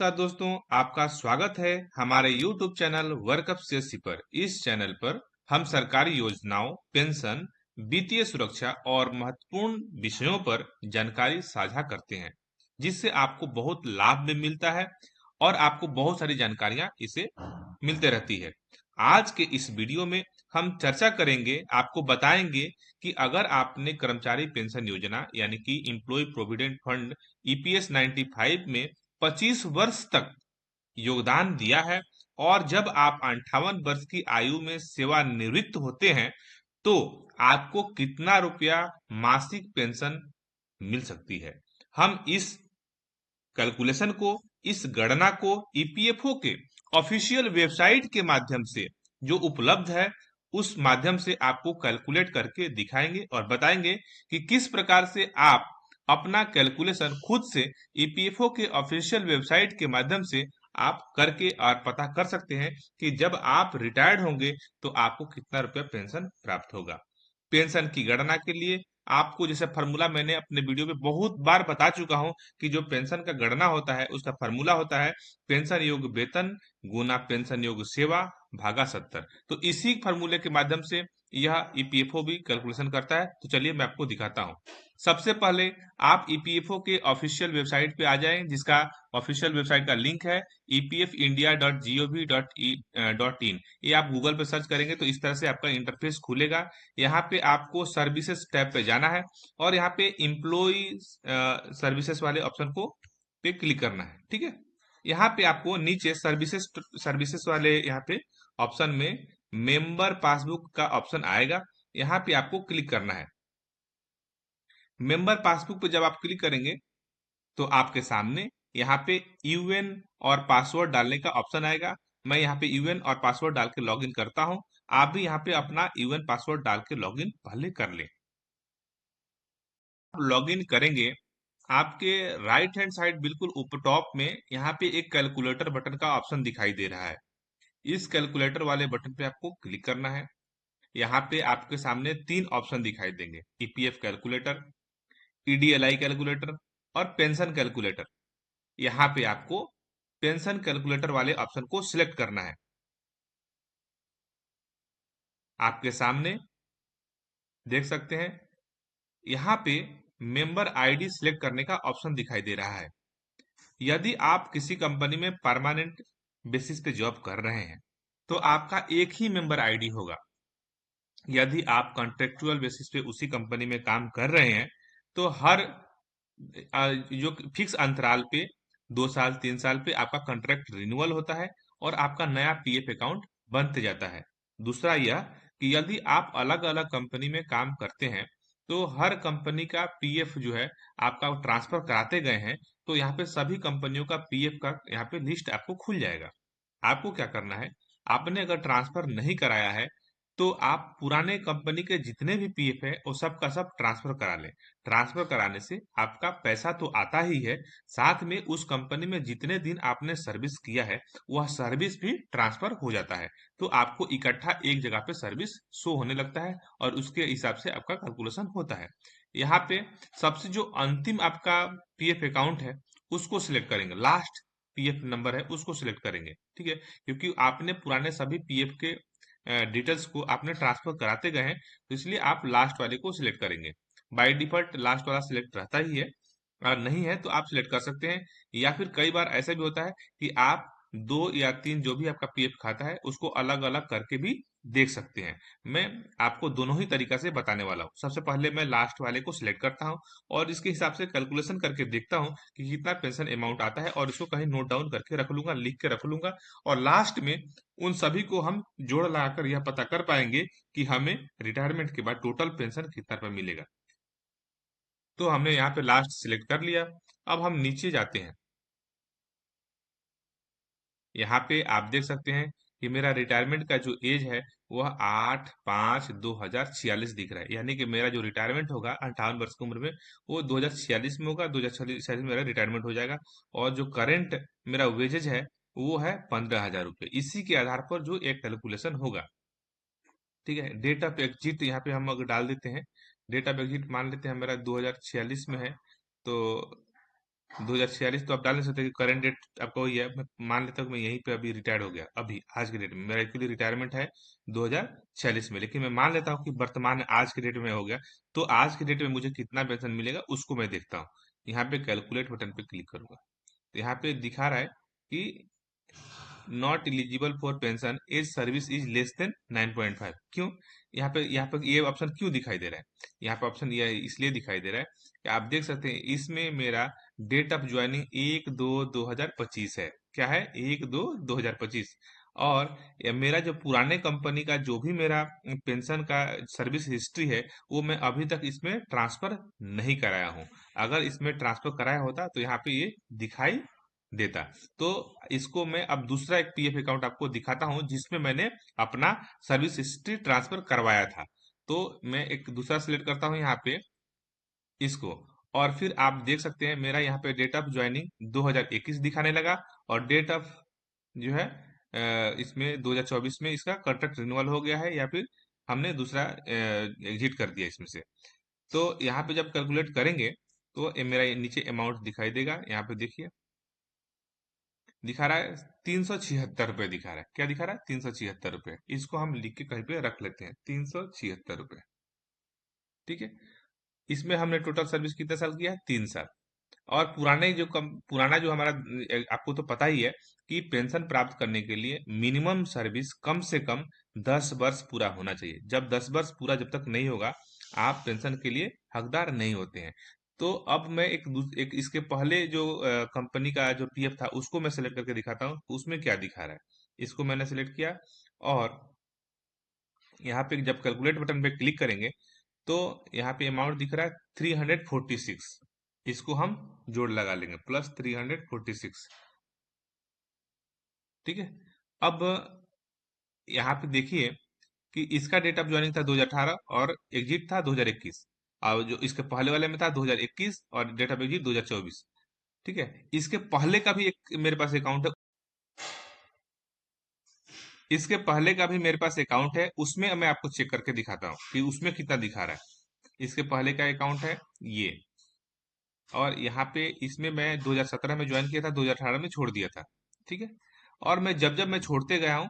नमस्कार दोस्तों, आपका स्वागत है हमारे YouTube चैनल वर्कअप सीएससी पर। इस चैनल पर हम सरकारी योजनाओं, पेंशन, वित्तीय सुरक्षा और महत्वपूर्ण विषयों पर जानकारी साझा करते हैं, जिससे आपको बहुत लाभ भी मिलता है और आपको बहुत सारी जानकारियां इसे मिलते रहती है। आज के इस वीडियो में हम चर्चा करेंगे, आपको बताएंगे कि अगर आपने कर्मचारी पेंशन योजना यानी कि इम्प्लॉय प्रोविडेंट फंड ईपीएस 95 में 25 वर्ष तक योगदान दिया है और जब आप 58 वर्ष की आयु में सेवानिवृत्त होते हैं तो आपको कितना रुपया मासिक पेंशन मिल सकती है। हम इस कैलकुलेशन को, इस गणना को ईपीएफओ के ऑफिशियल वेबसाइट के माध्यम से जो उपलब्ध है उस माध्यम से आपको कैलकुलेट करके दिखाएंगे और बताएंगे कि किस प्रकार से आप अपना कैलकुलेशन खुद से ईपीएफओ के ऑफिशियल वेबसाइट के माध्यम से आप करके और पता कर सकते हैं कि जब आप रिटायर्ड होंगे तो आपको कितना रुपया पेंशन प्राप्त होगा। पेंशन की गणना के लिए आपको जैसे फार्मूला मैंने अपने वीडियो में बहुत बार बता चुका हूं कि जो पेंशन का गणना होता है उसका फार्मूला होता है पेंशन योग वेतन गुना पेंशन योग सेवा भागा 70। तो इसी फार्मूले के माध्यम से यह ईपीएफओ भी कैलकुलेशन करता है। तो चलिए मैं आपको दिखाता हूँ। सबसे पहले आप ईपीएफओ के ऑफिशियल वेबसाइट पे आ जाएं, जिसका ऑफिशियल वेबसाइट का लिंक है epfindia.gov.in। ये आप गूगल पे सर्च करेंगे तो इस तरह से आपका इंटरफेस खुलेगा। यहाँ पे आपको सर्विसेज टैब पे जाना है और यहाँ पे इम्प्लॉय सर्विसेज वाले ऑप्शन को पे क्लिक करना है। ठीक है, यहाँ पे आपको नीचे सर्विसेज सर्विसेज वाले यहाँ पे ऑप्शन में मेंबर पासबुक का ऑप्शन आएगा, यहाँ पे आपको क्लिक करना है। मेंबर पासबुक पे जब आप क्लिक करेंगे तो आपके सामने यहाँ पे यूएन और पासवर्ड डालने का ऑप्शन आएगा। मैं यहाँ पे यूएन और पासवर्ड डाल के लॉगिन करता हूँ। आप भी यहाँ पे अपना यूएन पासवर्ड डाल के लॉगिन पहले कर लें। लॉगिन करेंगे, आपके राइट हैंड साइड बिल्कुल ऊपर टॉप में यहाँ पे एक कैलकुलेटर बटन का ऑप्शन दिखाई दे रहा है। इस कैलकुलेटर वाले बटन पे आपको क्लिक करना है। यहाँ पे आपके सामने तीन ऑप्शन दिखाई देंगे, ईपीएफ कैलकुलेटर, ईडीएलआई कैलकुलेटर और पेंशन कैलकुलेटर। यहाँ पे आपको पेंशन कैलकुलेटर वाले ऑप्शन को सिलेक्ट करना है। आपके सामने देख सकते हैं यहाँ पे मेंबर आईडी सिलेक्ट करने का ऑप्शन दिखाई दे रहा है। यदि आप किसी कंपनी में परमानेंट बेसिस पे जॉब कर रहे हैं तो आपका एक ही मेंबर आईडी होगा। यदि आप कॉन्ट्रेक्चुअल बेसिस पे उसी कंपनी में काम कर रहे हैं तो हर जो फिक्स अंतराल पे 2 साल 3 साल पे आपका कॉन्ट्रैक्ट रिन्यूअल होता है और आपका नया पीएफ अकाउंट बनते जाता है। दूसरा यह कि यदि आप अलग अलग कंपनी में काम करते हैं तो हर कंपनी का पीएफ जो है आपका ट्रांसफर कराते गए हैं तो यहाँ पे सभी कंपनियों का पीएफ का यहाँ पे लिस्ट आपको खुल जाएगा। आपको क्या करना है, आपने अगर ट्रांसफर नहीं कराया है तो आप पुराने कंपनी के जितने भी पीएफ है वो सब का सब ट्रांसफर करा लें। ट्रांसफर कराने से आपका पैसा तो आता ही है, साथ में उस कंपनी में जितने दिन आपने सर्विस किया है वह सर्विस भी ट्रांसफर हो जाता है। तो आपको इकट्ठा एक जगह पे सर्विस शो होने लगता है और उसके हिसाब से आपका कैलकुलेशन होता है। यहाँ पे सबसे जो अंतिम आपका पीएफ अकाउंट है उसको सिलेक्ट करेंगे, लास्ट पीएफ नंबर है उसको सिलेक्ट करेंगे। ठीक है, क्योंकि आपने पुराने सभी पीएफ के डिटेल्स को आपने ट्रांसफर कराते गए हैं तो इसलिए आप लास्ट वाले को सिलेक्ट करेंगे। बाय डिफॉल्ट लास्ट वाला सिलेक्ट रहता ही है, अगर नहीं है तो आप सिलेक्ट कर सकते हैं। या फिर कई बार ऐसा भी होता है कि आप 2 या 3 जो भी आपका पीएफ खाता है उसको अलग अलग करके भी देख सकते हैं। मैं आपको दोनों ही तरीका से बताने वाला हूँ। सबसे पहले मैं लास्ट वाले को सिलेक्ट करता हूँ और इसके हिसाब से कैलकुलेशन करके देखता हूँ कि कितना पेंशन अमाउंट आता है और इसको कहीं नोट डाउन करके रख लूंगा, लिख के रख लूंगा। और लास्ट में उन सभी को हम जोड़ लगाकर यह पता कर पाएंगे कि हमें रिटायरमेंट के बाद टोटल पेंशन कितना रुपया मिलेगा। तो हमने यहाँ पे लास्ट सिलेक्ट कर लिया। अब हम नीचे जाते हैं, यहाँ पे आप देख सकते हैं कि मेरा रिटायरमेंट का जो एज है वह 8/5/2046 दिख रहा है, यानी कि मेरा जो रिटायरमेंट होगा 58 वर्ष की उम्र में वो 2046 में होगा। 2046 में मेरा रिटायरमेंट हो जाएगा और जो करंट मेरा वेजेज है वो है 15,000 रुपये। इसी के आधार पर जो एक कैलकुलेशन होगा। ठीक है, डेट ऑफ एग्जिट यहाँ पे हम अगर डाल देते हैं, डेट ऑफ एग्जिट मान लेते हैं मेरा 2046 में है तो 2046 तो आप डाल नहीं सकते कि करंट डेट आपका वही है। मैं मान लेता हूँ कि मैं यहीं पे अभी रिटायर्ड हो गया, अभी आज के डेट में मेरा एक्चुअली रिटायरमेंट है 2046 में, लेकिन मैं मान लेता हूँ कि वर्तमान आज के डेट में हो गया। तो आज के डेट में मुझे कितना पेंशन मिलेगा उसको मैं देखता हूँ। यहाँ पे कैलकुलेट बटन पे क्लिक करूंगा, तो यहाँ पे दिखा रहा है कि not eligible for pension as service is less than 9.5। क्यों यहाँ पे ये ऑप्शन क्यों दिखाई दे रहा है? यहाँ पे ऑप्शन ये इसलिए दिखाई दे रहा है कि आप देख सकते हैं इसमें मेरा डेट ऑफ ज्वाइनिंग 1/2/2025 है। क्या है? 1/2/2025। और मेरा जो पुराने कंपनी का जो भी मेरा पेंशन का सर्विस हिस्ट्री है वो मैं अभी तक इसमें ट्रांसफर नहीं कराया हूँ। अगर इसमें ट्रांसफर कराया होता तो यहाँ पे ये दिखाई देता। तो इसको मैं अब दूसरा एक पीएफ अकाउंट आपको दिखाता हूं जिसमें मैंने अपना सर्विस हिस्ट्री ट्रांसफर करवाया था। तो मैं एक दूसरा सिलेक्ट करता हूं यहाँ पे इसको, और फिर आप देख सकते हैं मेरा यहाँ पे डेट ऑफ ज्वाइनिंग 2021 दिखाने लगा, और डेट ऑफ जो है इसमें 2024 में इसका कॉन्ट्रैक्ट रिन्यूअल हो गया है, या फिर हमने दूसरा एग्जिट कर दिया इसमें से। तो यहाँ पे जब कैलकुलेट करेंगे तो ये मेरा ये नीचे अमाउंट दिखाई देगा। यहाँ पे देखिए दिखा रहा है 376 रुपये दिखा रहा है। क्या दिखा रहा है? 376 रुपये। इसको हम लिख के कहीं पे रख लेते हैं, 376 रुपये। ठीक है। इसमें हमने टोटल सर्विस कितने साल किया है? 3 साल। और पुराना जो हमारा आपको तो पता ही है कि पेंशन प्राप्त करने के लिए मिनिमम सर्विस कम से कम 10 वर्ष पूरा होना चाहिए। जब 10 वर्ष पूरा जब तक नहीं होगा आप पेंशन के लिए हकदार नहीं होते हैं। तो अब मैं एक इसके पहले जो कंपनी का जो पीएफ था उसको मैं सेलेक्ट करके दिखाता हूँ उसमें क्या दिखा रहा है। इसको मैंने सेलेक्ट किया, और यहाँ पे जब कैलकुलेट बटन पे क्लिक करेंगे तो यहाँ पे अमाउंट दिख रहा है 346। इसको हम जोड़ लगा लेंगे, +346। ठीक है। अब यहाँ पे देखिए कि इसका डेट ऑफ ज्वाइनिंग था 2018 और एग्जिट था 2021, और जो इसके पहले वाले में था 2021 और डेट ऑफ एग्जिट 2024। ठीक है। इसके पहले का भी एक मेरे पास अकाउंट है, इसके पहले का भी मेरे पास अकाउंट है, उसमें मैं आपको चेक करके दिखाता हूँ कि उसमें कितना दिखा रहा है। इसके पहले का अकाउंट है ये, और यहाँ पे इसमें मैं 2017 में ज्वाइन किया था, 2018 में छोड़ दिया था। ठीक है। और मैं जब जब मैं छोड़ते गया हूँ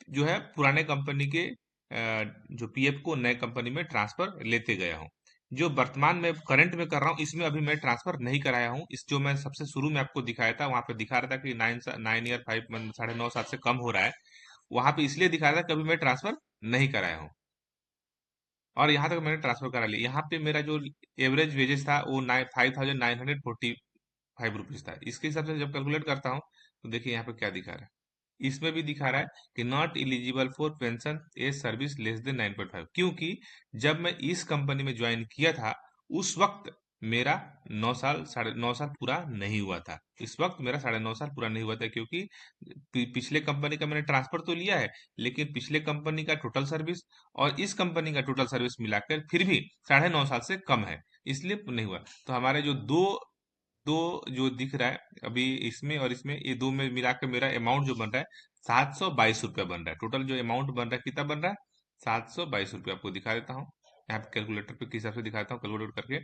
जो है पुराने कंपनी के जो पीएफ को नए कंपनी में ट्रांसफर लेते गया हूँ। जो वर्तमान में करंट में कर रहा हूँ इसमें अभी मैं ट्रांसफर नहीं कराया हूँ। इस जो मैं सबसे शुरू में आपको दिखाया था वहां पे दिखा रहा था कि 9 ईयर 5 मंथ 9.5 साल से कम हो रहा है। वहां पे इसलिए दिखा रहा था कि अभी मैं ट्रांसफर नहीं कराया हूँ, और यहाँ तक मैंने ट्रांसफर करा लिया। यहाँ पे मेरा जो एवरेज वेजेस था वो 5,945 रुपीज था। इसके हिसाब से जब कैलकुलेट करता हूँ तो देखिए यहाँ पे क्या दिखा रहा है। इसमें भी दिखा रहा है कि not eligible for pension as service less than 9.5, क्योंकि जब मैं इस कंपनी में ज्वाइन किया था उस वक्त मेरा 9 साल 9.5 साल पूरा नहीं हुआ था। इस वक्त मेरा 9.5 साल पूरा नहीं हुआ था, क्योंकि पिछले कंपनी का मैंने ट्रांसफर तो लिया है, लेकिन पिछले कंपनी का टोटल सर्विस और इस कंपनी का टोटल सर्विस मिलाकर फिर भी 9.5 साल से कम है, इसलिए नहीं हुआ। तो हमारे जो दो दो जो दिख रहा है अभी इसमें और इसमें, ये दो में मिला के मेरा अमाउंट जो बन रहा है 722 रुपया बन रहा है। टोटल जो अमाउंट बन रहा है कितना बन रहा है? 722 रुपया। आपको दिखा देता हूँ यहाँ पे कैलकुलेटर पे किस हिसाब से दिखाता हूँ कैलकुलेट करके।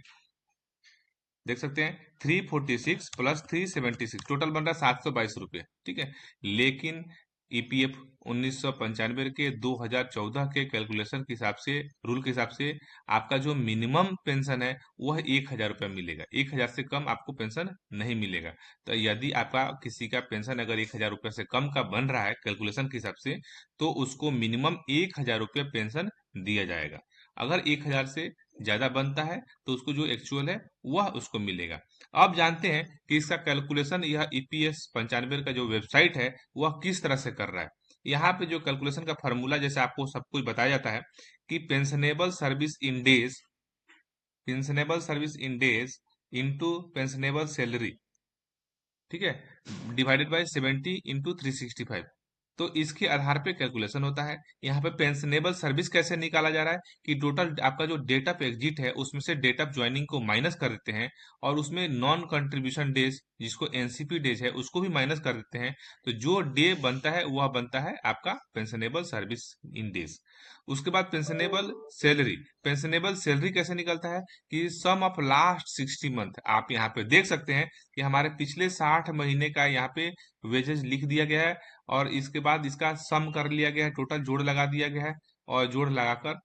देख सकते हैं 346 + 376 टोटल बन रहा है 722 रुपये। ठीक है। लेकिन ईपीएफ 1995 के 2014 के कैलकुलेशन के हिसाब से, रूल के हिसाब से आपका जो मिनिमम पेंशन है वह 1,000 रुपया मिलेगा। 1,000 से कम आपको पेंशन नहीं मिलेगा। तो यदि आपका किसी का पेंशन अगर 1,000 रुपया से कम का बन रहा है कैलकुलेशन के हिसाब से, तो उसको मिनिमम 1,000 रुपया पेंशन दिया जाएगा। अगर 1,000 से ज्यादा बनता है तो उसको जो एक्चुअल है वह उसको मिलेगा। अब जानते हैं कि इसका कैलकुलेशन यह ईपीएस 95 का जो वेबसाइट है वह किस तरह से कर रहा है। यहाँ पे जो कैलकुलेशन का फॉर्मूला जैसे आपको सब कुछ बताया जाता है कि pensionable service in days into pensionable salary, ठीक है, डिवाइडेड बाय 70 × 365। तो इसके आधार पे कैलकुलेशन होता है। यहाँ पे पेंशनेबल सर्विस कैसे निकाला जा रहा है कि टोटल आपका जो डेट ऑफ एग्जिट है उसमें से डेट ऑफ ज्वाइनिंग को माइनस कर देते हैं, और उसमें नॉन कंट्रीब्यूशन डेज जिसको एनसीपी डेज है उसको भी माइनस कर देते हैं। तो जो डे बनता है वह बनता है आपका पेंशनेबल सर्विस इन डेज। उसके बाद पेंशनेबल सैलरी, पेंशनेबल सैलरी कैसे निकलता है कि सम ऑफ लास्ट 60 मंथ, आप यहाँ पे देख सकते हैं कि हमारे पिछले 60 महीने का यहाँ पे वेजेस लिख दिया गया है, और इसके बाद इसका सम कर लिया गया है, टोटल जोड़ लगा दिया गया है, और जोड़ लगाकर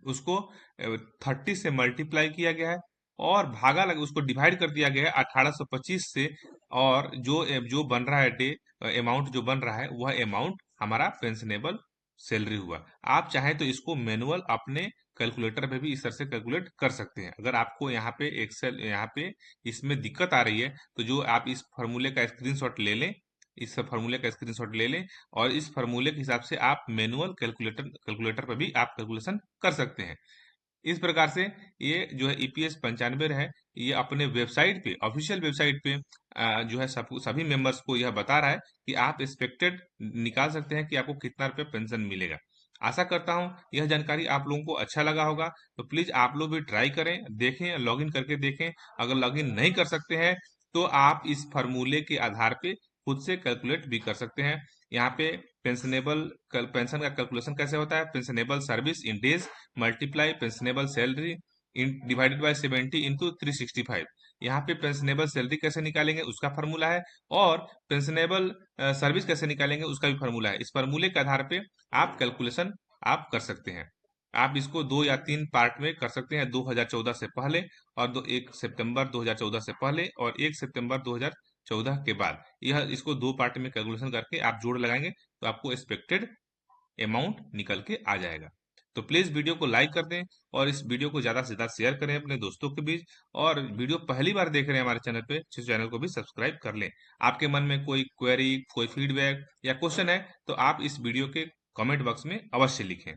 उसको 30 से मल्टीप्लाई किया गया है, और भागा लगा उसको डिवाइड कर दिया गया है 1825 से, और जो जो बन रहा है डे अमाउंट जो बन रहा है वह अमाउंट हमारा पेंशनेबल सैलरी हुआ। आप चाहें तो इसको मैनुअल अपने कैलकुलेटर पे भी इस तरह से कैलकुलेट कर सकते हैं। अगर आपको यहाँ पे एक्सेल यहाँ पे इसमें दिक्कत आ रही है, तो जो आप इस फार्मूले का स्क्रीनशॉट ले लें, इस फार्मूले का स्क्रीनशॉट ले लें, और इस फार्मूले के हिसाब से आप मैनुअल कैलकुलेटर कैलकुलेटर पर भी आप कैलकुलेशन कर सकते हैं। इस प्रकार से ये जो है ईपीएस 95 है, ये अपने वेबसाइट पे, ऑफिशियल वेबसाइट पे जो है सभी मेंबर्स को यह बता रहा है कि आप एक्सपेक्टेड निकाल सकते हैं कि आपको कितना रुपये पेंशन मिलेगा। आशा करता हूं यह जानकारी आप लोगों को अच्छा लगा होगा, तो प्लीज आप लोग भी ट्राई करें, देखें, लॉगिन करके देखें। अगर लॉगिन नहीं कर सकते हैं तो आप इस फार्मूले के आधार पे खुद से कैलकुलेट भी कर सकते हैं। यहाँ पे पेंशनेबल पेंशन का कैलकुलेशन कैसे होता है, pensionable service in days multiply pensionable salary in divided by 70 into 365। यहाँ पे पेंशनेबल सैलरी कैसे निकालेंगे उसका फार्मूला है, और पेंशनेबल सर्विस कैसे निकालेंगे उसका भी फार्मूला है। इस फार्मूले के आधार पे आप कैलकुलेशन आप कर सकते हैं। आप इसको 2 या 3 पार्ट में कर सकते हैं, 2014 से पहले, और 1 सितंबर 2014 से पहले, और 1 सितंबर 2014 के बाद। यह इसको 2 पार्ट में कैलकुलेशन करके आप जोड़ लगाएंगे तो आपको एक्सपेक्टेड अमाउंट निकल के आ जाएगा। तो प्लीज वीडियो को लाइक कर दें, और इस वीडियो को ज्यादा से ज्यादा शेयर करें अपने दोस्तों के बीच। और वीडियो पहली बार देख रहे हैं हमारे चैनल पे, तो चैनल को भी सब्सक्राइब कर लें। आपके मन में कोई क्वेरी, कोई फीडबैक या क्वेश्चन है तो आप इस वीडियो के कमेंट बॉक्स में अवश्य लिखें।